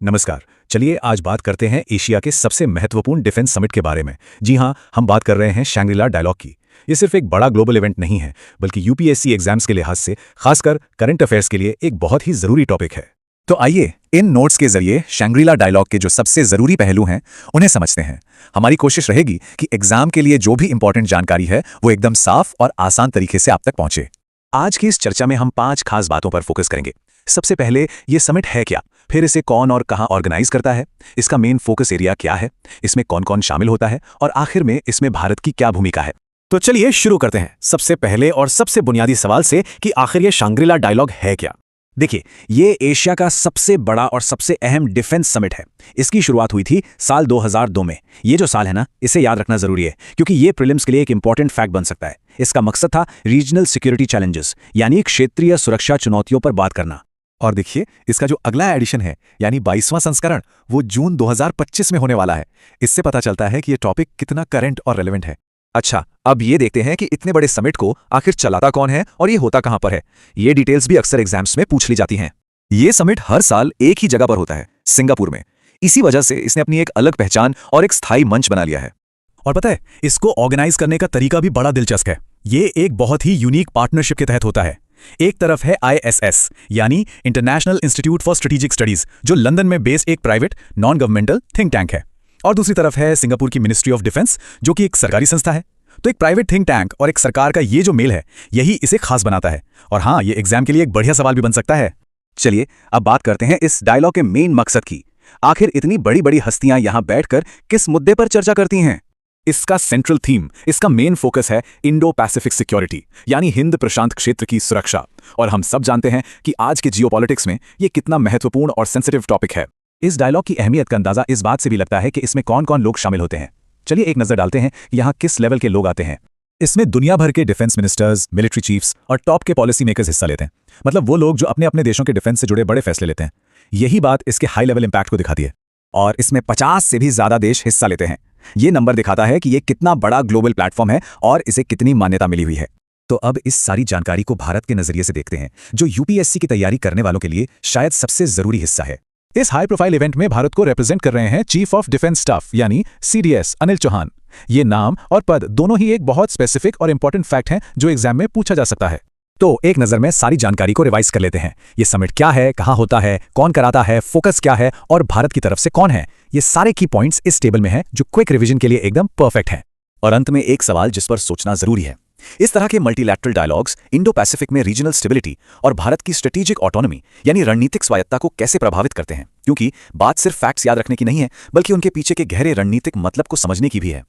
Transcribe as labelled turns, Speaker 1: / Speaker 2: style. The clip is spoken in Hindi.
Speaker 1: नमस्कार। चलिए आज बात करते हैं एशिया के सबसे महत्वपूर्ण डिफेंस समिट के बारे में। जी हाँ, हम बात कर रहे हैं शैंग्री-ला डायलॉग की। ये सिर्फ एक बड़ा ग्लोबल इवेंट नहीं है, बल्कि यूपीएससी एग्जाम्स के लिहाज से, खासकर करंट अफेयर्स के लिए एक बहुत ही जरूरी टॉपिक है। तो आइए इन नोट्स के जरिए शैंग्री-ला डायलॉग के जो सबसे जरूरी पहलू हैं उन्हें समझते हैं। हमारी कोशिश रहेगी कि एग्जाम के लिए जो भी इंपॉर्टेंट जानकारी है वो एकदम साफ और आसान तरीके से आप तक पहुंचे। आज की इस चर्चा में हम 5 खास बातों पर फोकस करेंगे। सबसे पहले, ये समिट है क्या, फिर इसे कौन और कहां ऑर्गेनाइज करता है, इसका मेन फोकस एरिया क्या है, इसमें कौन कौन शामिल होता है और आखिर में इसमें भारत की क्या भूमिका है। तो चलिए शुरू करते हैं सबसे पहले और सबसे बुनियादी सवाल से कि आखिर ये शैंग्री-ला डायलॉग है क्या। देखिए, ये एशिया का सबसे बड़ा और सबसे अहम डिफेंस समिट है। इसकी शुरुआत हुई थी साल 2002 में। ये जो साल है ना, इसे याद रखना जरूरी है क्योंकि ये प्रीलिम्स के लिए एक इंपॉर्टेंट फैक्ट बन सकता है। इसका मकसद था रीजनल सिक्योरिटी चैलेंजेस, यानी क्षेत्रीय सुरक्षा चुनौतियों पर बात करना। और देखिए, इसका जो अगला एडिशन है यानी 22वां संस्करण, वो जून 2025 में होने वाला है। इससे पता चलता है कि ये टॉपिक कितना करंट और रेलेवेंट है। अच्छा, अब ये देखते हैं कि इतने बड़े समिट को आखिर चलाता कौन है और ये होता कहां पर है। ये डिटेल्स भी अक्सर एग्जाम्स में पूछ ली जाती हैं। ये समिट हर साल एक ही जगह पर होता है, सिंगापुर में। इसी वजह से इसने अपनी एक अलग पहचान और एक स्थायी मंच बना लिया है। और पता है, इसको ऑर्गेनाइज करने का तरीका भी बड़ा दिलचस्प है। ये एक बहुत ही यूनिक पार्टनरशिप के तहत होता है। एक तरफ है ISS यानी international institute for strategic studies, जो लंदन में बेस्ड एक private non governmental think tank है। और दूसरी तरफ है सिंगापुर की मिनिस्ट्री ऑफ डिफेंस, जो कि एक सरकारी संस्था है। तो एक प्राइवेट थिंक टैंक और एक सरकार का ये जो मेल है, यही इसे खास बनाता है। और हाँ, ये एग्जाम के लिए एक बढ़िया सवाल भी बन सकता है। चलिए अब बात करते हैं इस डायलॉग के मेन मकसद की। आखिर इतनी बड़ी बड़ी हस्तियां यहां बैठकर किस मुद्दे पर चर्चा करती हैं। इसका सेंट्रल थीम, इसका मेन फोकस है इंडो पैसिफिक सिक्योरिटी, यानी हिंद प्रशांत क्षेत्र की सुरक्षा। और हम सब जानते हैं कि आज के जियोपॉलिटिक्स में ये कितना महत्वपूर्ण और सेंसिटिव टॉपिक है। इस डायलॉग की अहमियत का अंदाजा इस बात से भी लगता है कि इसमें कौन कौन लोग शामिल होते हैं। चलिए एक नजर डालते हैं यहाँ किस लेवल के लोग आते हैं। इसमें दुनिया भर के डिफेंस मिनिस्टर्स, मिलिट्री चीफ्स और टॉप के पॉलिसी मेकर्स हिस्सा लेते हैं। मतलब वो लोग जो अपने अपने देशों के डिफेंस से जुड़े बड़े फैसले लेते हैं। यही बात इसके हाई लेवल इंपैक्ट को दिखाती है। और इसमें 50 से भी ज्यादा देश हिस्सा लेते हैं। ये नंबर दिखाता है कि ये कितना बड़ा ग्लोबल प्लेटफॉर्म है और इसे कितनी मान्यता मिली हुई है। तो अब इस सारी जानकारी को भारत के नजरिए से देखते हैं, जो यूपीएससी की तैयारी करने वालों के लिए शायद सबसे जरूरी हिस्सा है। इस हाई प्रोफाइल इवेंट में भारत को रिप्रेजेंट कर रहे हैं चीफ ऑफ डिफेंस स्टाफ यानी CDS अनिल चौहान। ये नाम और पद दोनों ही एक बहुत स्पेसिफिक और इंपॉर्टेंट फैक्ट हैं जो एग्जाम में पूछा जा सकता है। तो एक नजर में सारी जानकारी को रिवाइज कर लेते हैं। ये समिट क्या है, कहां होता है, कौन कराता है, फोकस क्या है और भारत की तरफ से कौन है। ये सारे की पॉइंट्स इस टेबल में हैं, जो क्विक रिवीजन के लिए एकदम परफेक्ट है। और अंत में एक सवाल जिस पर सोचना जरूरी है। इस तरह के मल्टीलैटरल डायलॉग्स इंडो पैसिफिक में रीजनल स्टेबिलिटी और भारत की स्ट्रेटेजिक ऑटोनॉमी यानी रणनीतिक स्वायत्ता को कैसे प्रभावित करते हैं। क्योंकि बात सिर्फ फैक्ट्स याद रखने की नहीं है, बल्कि उनके पीछे के गहरे रणनीतिक मतलब को समझने की भी है।